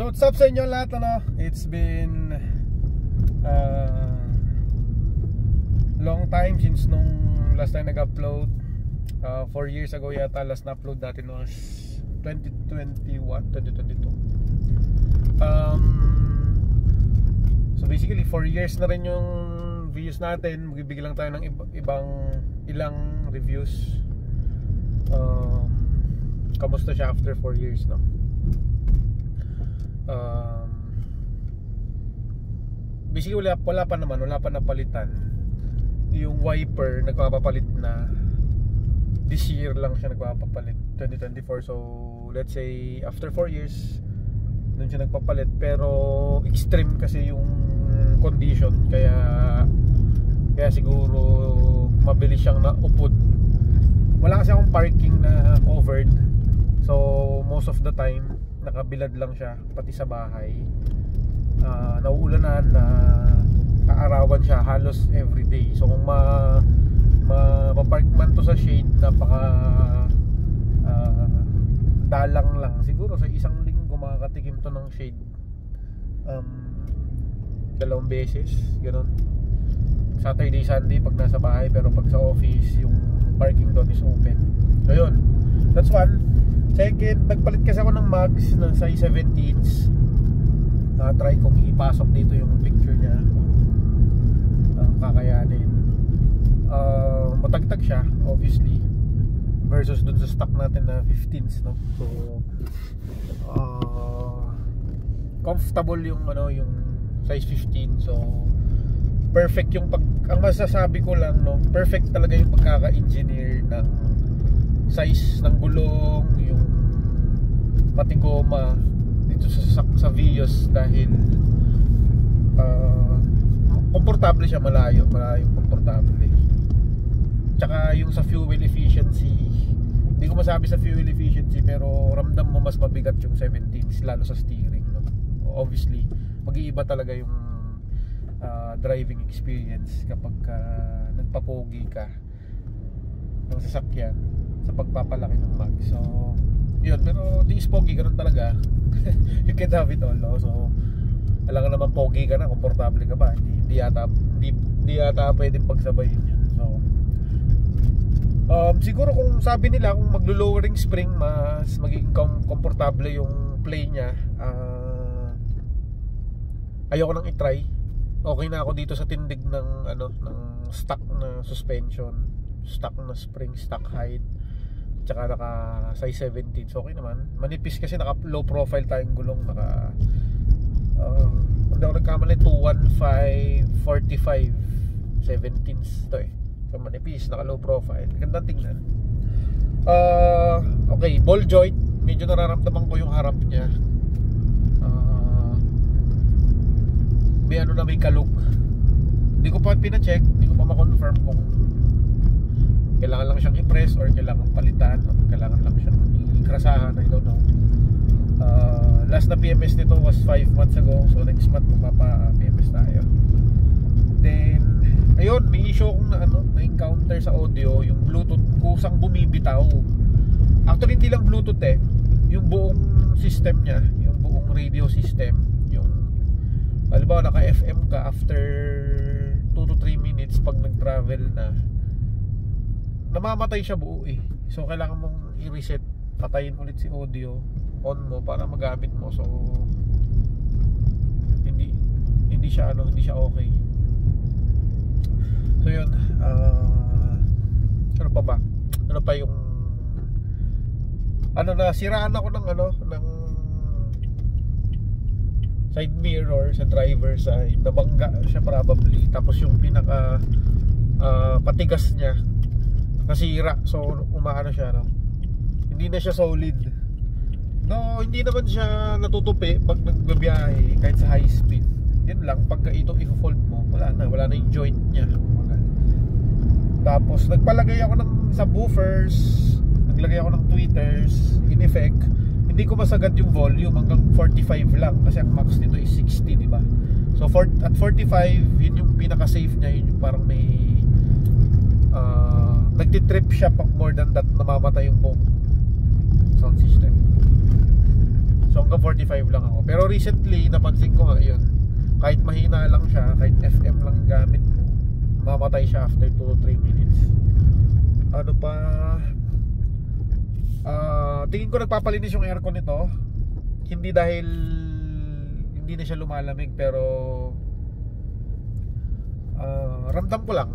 So what's up sa inyo lahat, ano? It's been long time since nung last time nag-upload. 4 years ago yata last na-upload natin was 2021, 2022. So basically 4 years na rin yung videos natin. Magbibigay lang tayo ng ilang reviews. Kamusta siya after 4 years, no? Basically wala pa napalitan. Yung wiper nagpapapalit na. This year lang siya nagpapapalit, 2024. So let's say after 4 years doon siya nagpapalit, pero extreme kasi yung condition, kaya siguro mabilis siyang naupod. Wala kasi akong parking na covered, so most of the time nakabilad lang siya, pati sa bahay. Nauulanan na aarawan siya halos everyday. So kung mapark man to sa shade, napaka dalang lang. Siguro sa isang linggo makakatikim to ng shade 2 beses, gano'n. Saturday, Sunday pag nasa bahay, pero pag sa office yung parking doon is open. So yun, that's one. Second, nagpalit kasi ako ng mags ng size 17s. Try kong ipasok dito yung picture niya kung kakayanin. Matagtag siya obviously versus dun sa stock natin na 15s, no? So comfortable yung yung size 15. So perfect yung ang masasabi ko lang, no, perfect talaga yung pagkaka-engineer ng size ng gulong, yung pati goma dito sa Vios, dahil komportable siya, malayo komportable. Tsaka yung sa fuel efficiency, hindi ko masabi sa fuel efficiency, pero ramdam mo mas mabigat yung 17s, lalo sa steering, no? Obviously mag-iiba talaga yung driving experience kapag nagpapogi ka ng sasakyan sa pagpapalaki ng mag. So yun, pero di is pogi ka rin talaga. You can't have it all, no? So alam nga naman, pogi ka na, komportable ka ba? Hindi yata pwedeng pagsabayin yun. So siguro kung sabi nila kung maglo-lowering spring, mas magiging komportable yung play niya, ayoko nang i-try. Okay na ako dito sa tindig ng ng stock na suspension, stock na spring, stock height, tsaka naka size 17. So okay naman. Manipis kasi, naka low profile tayong gulong, naka hindi ako nagkamali, 215 45 17s to eh. So manipis, naka low profile, gandang tingnan. Okay, ball joint, medyo nararamdaman ko yung harap niya. May kalug. Hindi ko pa pina-check, hindi ko pa ma-confirm kung kailangan lang siyang i-press or kailangan palitan o kailangan lang siyang ikrasahan. I don't know. Last na PMS nito was 5 months ago, so next month magpapa-PMS tayo. Then ayun, may issue akong na-encounter sa audio, yung Bluetooth kusang bumibitaw. Actually hindi lang Bluetooth yung buong system niya, yung buong radio system. Halimbawa naka-FM ka, after 2 to 3 minutes pag nag-travel na, namamatay siya buo eh. So kailangan mong i-reset, patayin ulit si audio, on mo para magamit mo. So hindi siya okay. So yun, ano pa ba? Ano pa yung nasiraan ako ng side mirror sa driver side, nabangga siya probably, tapos yung pinaka patigas niya nasira. So umaano siya, no? Hindi na siya solid, no? Hindi naman siya natutupi pag nagbabiyahe kahit sa high speed. Yun lang, pagka ito i-fold mo, wala na yung joint niya. Tapos nagpalagay ako ng subwoofers, naglagay ako ng tweeters, in effect hindi ko masagad yung volume, hanggang 45 lang kasi ang max nito is 60, di ba? So at 45, yun yung pinaka safe niya, yun yung parang may nagtitrip siya pag more than that, namamatay yung buong sound system. So hanggang 45 lang ako. Pero recently napansin ko nga yun, kahit mahina lang siya, kahit FM lang yung gamit mo, mamatay siya after 2 to 3 minutes. Ano pa, tingin ko nagpapalinis yung aircon nito. Hindi dahil hindi na siya lumalamig, pero ramdam ko lang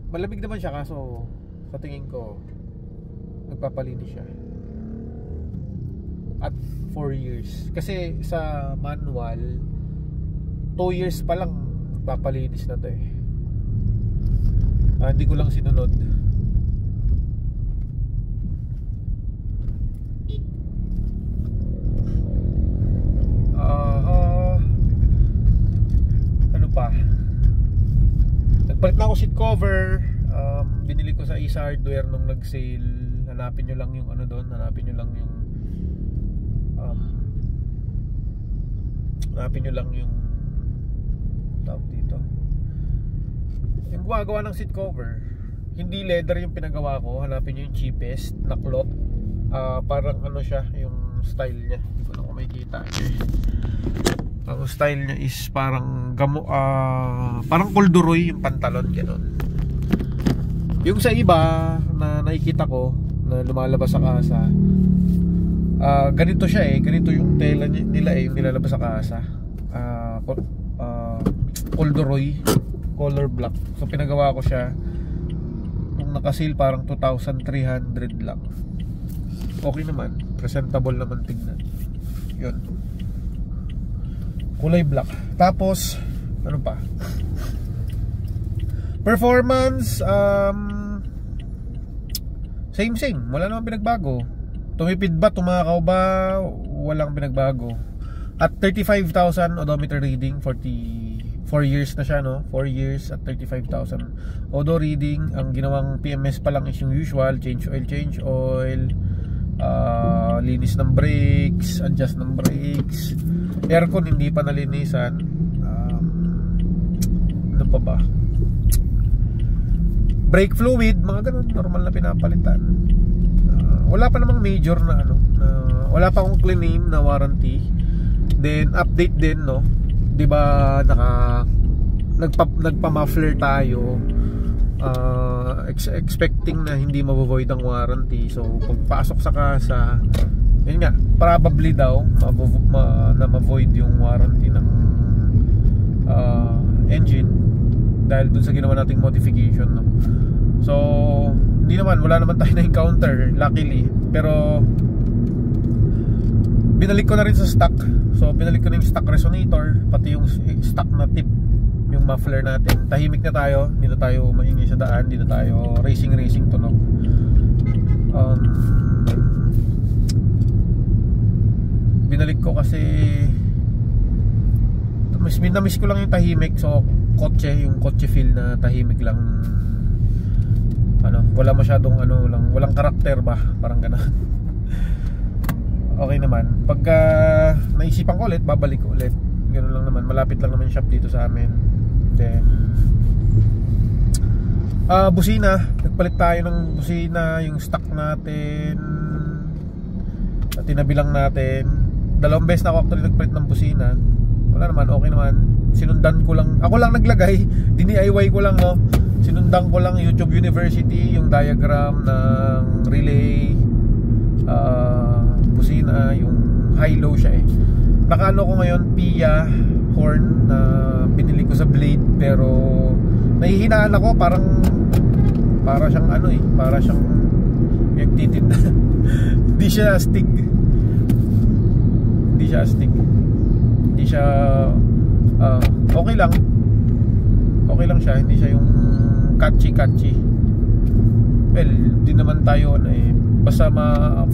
malamig naman siya, kaso sa tingin ko nagpapalinis siya. At 4 years, kasi sa manual 2 years pa lang nagpapalinis na to eh. Hindi ko lang sinunod. Ano pa, nagpalit na ako seat cover. Binili ko sa Ace Hardware nung nag-sale. Hanapin nyo lang yung ano doon, hanapin nyo lang yung tawag dito, yung gumagawa ng seat cover. Hindi leather yung pinagawa ko. Hanapin nyo yung cheapest na cloth. Parang ano siya, yung style nya, hindi ko na kung makikita. Ang style nya is parang parang corduroy yung pantalon, gano'n. Yung sa iba na nakikita ko na lumalabas sa kasa, ganito siya eh, ganito yung tela nila eh, yung nilalabas sa kasa. Corduroy color black. So pinagawa ko siya nung nakasil, parang 2,300 lang. Okay naman, presentable naman tignan. Yun, kulay black. Tapos ano pa, performance, same, wala namang pinagbago. Tumipid ba, tumakaw ba, walang pinagbago. At 35,000 odometer reading, 4 years na siya, no? 4 years at 35,000 odo reading. Ang ginawang PMS pa lang is yung usual, change oil, linis ng brakes, adjust ng brakes. Aircon hindi pa nalinisan. Ano pa ba? Brake fluid, mga ganun, normal na pinapalitan. Wala pa namang major na ano, wala pa akong claim na warranty. Then update din, no? 'Di ba nagpa-muffler tayo, expecting na hindi ma-void ang warranty. So pagpasok sa kasa, yun nga, probably daw na ma-void yung warranty ng engine dahil dun sa ginawa nating modification, no? So hindi naman, wala naman tayo na encounter, luckily. Pero binalik ko na rin sa stock. So binalik ko na yung stock resonator, pati yung stock na tip, yung muffler natin. Tahimik na tayo, hindi na tayo maingay sa daan, hindi na tayo racing tunog. Binalik ko kasi miss ko lang yung tahimik. So yung kotse feel na tahimik lang, ano, wala masyadong walang karakter ba, parang gano'n. Okay naman. Pagka naisipan ko ulit, babalik ko ulit. Gano'n lang naman, malapit lang naman shop dito sa amin. Then busina, nagpalit tayo ng busina. Yung stock natin at tinabilang natin. 2 beses na ako actually nagpalit ng busina. Wala naman, okay naman. Sinundan ko lang, ako lang naglagay, DIY ko lang, no? Sinundan ko lang YouTube University, yung diagram ng relay, busina, yung high-low siya eh. Nakaano ko ngayon, Pia horn na binili ko sa Blade, pero nahihinaan ako, para siyang para siyang nagtitinda. Hindi siya astig. Okay lang siya, hindi siya yung catchy. Well, di naman tayo basta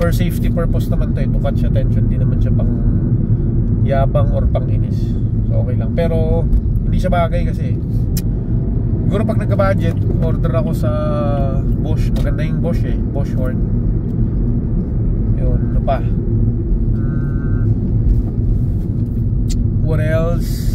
for safety purpose naman to, to catch attention, di naman siya pang yabang or pang inis. So okay lang, pero hindi siya bagay kasi siguro pag nagka-budget, order ako sa Bosch. Maganda yung Bosch Bosch horn. Yun, ano pa? What else?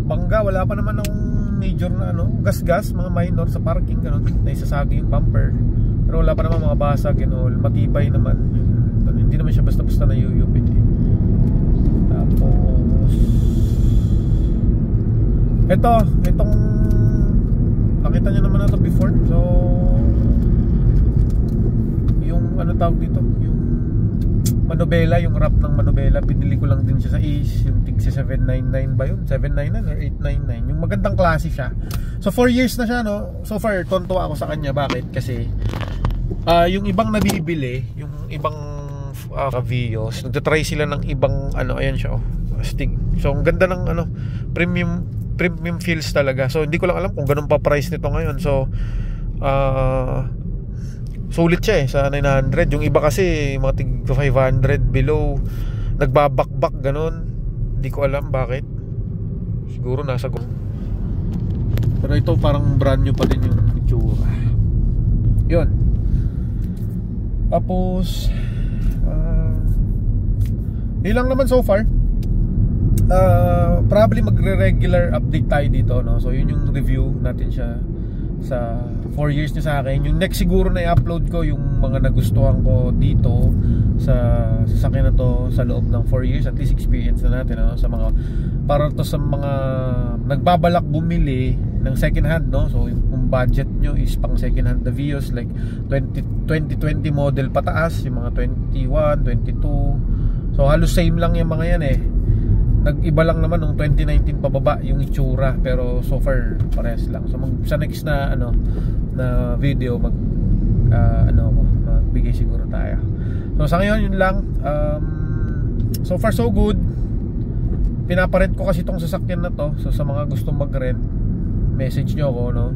Bangga, wala pa naman akong major major na ano, gas-gas, mga minor sa parking, ganun, na isasagi yung bumper. Pero wala pa naman mga basag and all, matibay naman. Hindi naman siya basta-basta na yuyupit eh. Tapos itong nakita nyo naman na ito before. So yung ano tawag dito, yung manobela, yung wrap ng manobela, binili ko lang din siya sa Ace, yung tig 799 ba yun? 799 or 899, yung magandang klase siya. So 4 years na siya, no? So far tontuwa ako sa kanya. Bakit? Kasi yung ibang nabibili, yung ibang Vios, nagtatry sila ng ibang ano, ayan siya, oh, astig. So ang ganda ng ano, premium feels talaga. So hindi ko lang alam kung ganun pa price nito ngayon. So sulit siya eh sa 900. Yung iba kasi mga tig 500 below, nagbabakbak ganun. Hindi ko alam bakit. Siguro nasa pero ito parang brand new pa din yung itsura. Yun. Tapos ilang naman so far. Probably magre-regular update tayo dito, no? So yun yung review natin siya sa 4 years niya sa akin. Yung next siguro na i-upload ko yung mga nagustuhan ko dito sa sasakyan na to sa loob ng 4 years. At least experience na natin, no? Sa mga, para to sa mga nagbabalak bumili ng second hand, no? So yung budget nyo is pang second hand na Vios, like 2020 model pataas, yung mga 21, 22. So halos same lang yung mga yan eh. Nag-iba lang naman nung 2019 pababa yung itsura, pero so far parehas lang. So sa next na ano na video magbigay siguro tayo. So sa ngayon yun lang. So far so good. Pinaparent ko kasi itong sasakyan na to. So sa mga gustong mag-rent, message nyo ako, no?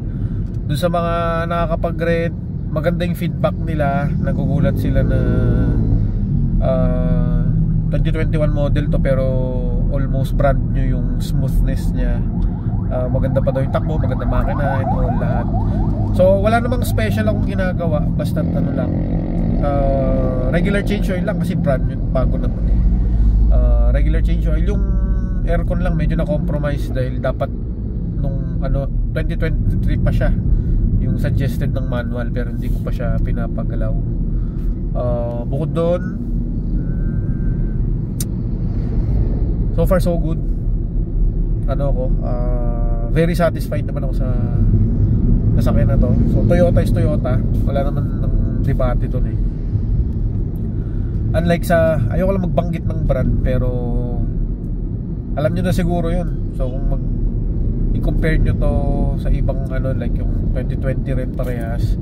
Doon sa mga nakakapag-rent, maganda yung feedback nila. Nagugulat sila na 2021 model to, pero almost brand new yung smoothness niya. Maganda pa daw yung takbo, maganda makina and all, lahat. So wala namang special akong ginagawa, basta ano lang, regular change oil lang kasi brand new, bago naman eh. Regular change oil. Yung aircon lang medyo na compromise dahil dapat nung ano 2023 pa siya yung suggested ng manual, pero hindi ko pa siya pinapagalaw. Bukod doon, so far so good. Ano ako, very satisfied naman ako sa sasakyan na to. So Toyota is Toyota, wala naman ng debate to eh. Unlike sa, ayoko lang magbanggit ng brand, pero alam nyo na siguro yun. So kung i-compare nyo to sa ibang ano, like yung 2020 rin parehas,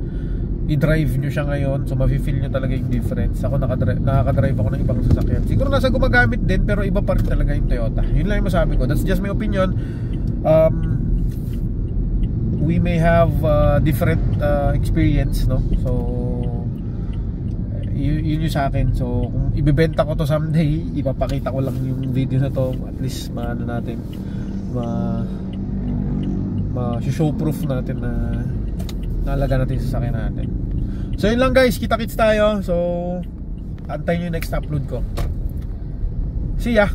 i-drive nyo siya ngayon, so mafe-feel nyo talaga yung difference. Ako nakaka-drive ako ng ibang sasakyan. Siguro nasa gumagamit din, pero iba pa rin talaga yung Toyota. Yun lang yung masabi ko. That's just my opinion. We may have different experience, no? So yun yung sa akin. So kung ibebenta ko to someday, ipapakita ko lang yung video na to. At least maano natin, show proof natin na naalaga natin sa sasakyan natin. So yun lang guys, kita-kits tayo. So antayin nyo yung next upload ko. See ya!